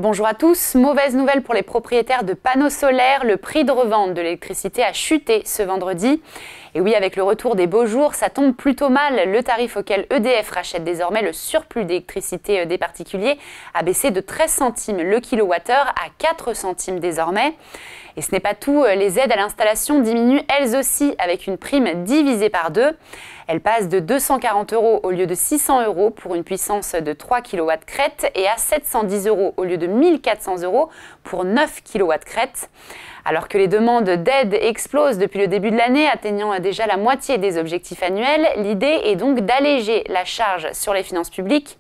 Bonjour à tous, mauvaise nouvelle pour les propriétaires de panneaux solaires, le prix de revente de l'électricité a chuté ce vendredi. Et oui, avec le retour des beaux jours, ça tombe plutôt mal. Le tarif auquel EDF rachète désormais le surplus d'électricité des particuliers a baissé de 13 centimes le kilowattheure à 4 centimes désormais. Et ce n'est pas tout, les aides à l'installation diminuent elles aussi avec une prime divisée par deux. Elle passe de 240 € au lieu de 600 € pour une puissance de 3 kW crête et à 710 € au lieu de 1400 € pour 9 kW crête. Alors que les demandes d'aide explosent depuis le début de l'année, atteignant déjà la moitié des objectifs annuels, l'idée est donc d'alléger la charge sur les finances publiques.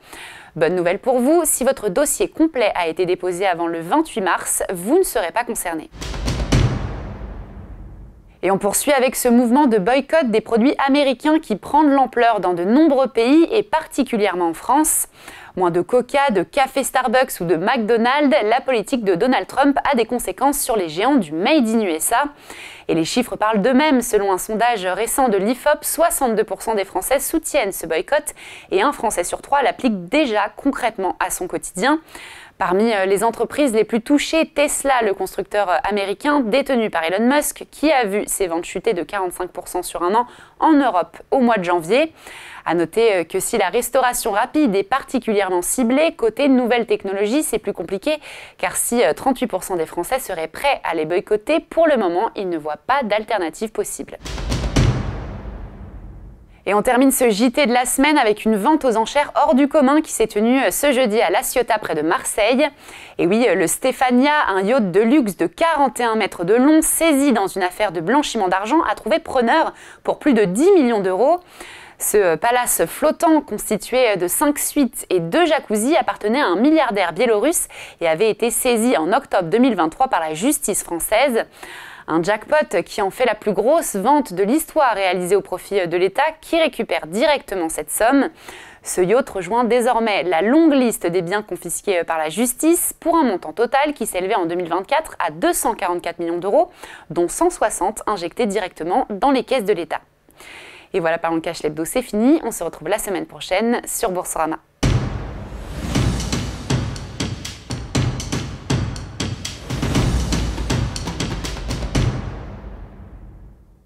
Bonne nouvelle pour vous, si votre dossier complet a été déposé avant le 28 mars, vous ne serez pas concerné. Et on poursuit avec ce mouvement de boycott des produits américains qui prend de l'ampleur dans de nombreux pays et particulièrement en France. Moins de Coca, de café Starbucks ou de McDonald's, la politique de Donald Trump a des conséquences sur les géants du Made in USA. Et les chiffres parlent d'eux-mêmes. Selon un sondage récent de l'IFOP, 62% des Français soutiennent ce boycott et un Français sur trois l'applique déjà concrètement à son quotidien. Parmi les entreprises les plus touchées, Tesla, le constructeur américain détenu par Elon Musk, qui a vu ses ventes chuter de 45% sur un an en Europe au mois de janvier. À noter que si la restauration rapide est particulièrement ciblée, côté nouvelles technologies, c'est plus compliqué, car si 38% des Français seraient prêts à les boycotter, pour le moment, ils ne voient pas d'alternative possible. Et on termine ce JT de la semaine avec une vente aux enchères hors du commun qui s'est tenue ce jeudi à La Ciotat près de Marseille. Et oui, le Stéphania, un yacht de luxe de 41 mètres de long, saisi dans une affaire de blanchiment d'argent, a trouvé preneur pour plus de 10 millions d'euros. Ce palace flottant, constitué de 5 suites et 2 jacuzzis, appartenait à un milliardaire biélorusse et avait été saisi en octobre 2023 par la justice française. Un jackpot qui en fait la plus grosse vente de l'histoire réalisée au profit de l'État qui récupère directement cette somme. Ce yacht rejoint désormais la longue liste des biens confisqués par la justice pour un montant total qui s'élevait en 2024 à 244 millions d'euros, dont 160 injectés directement dans les caisses de l'État. Et voilà, Parlons Cash l'hebdo, c'est fini. On se retrouve la semaine prochaine sur Boursorama.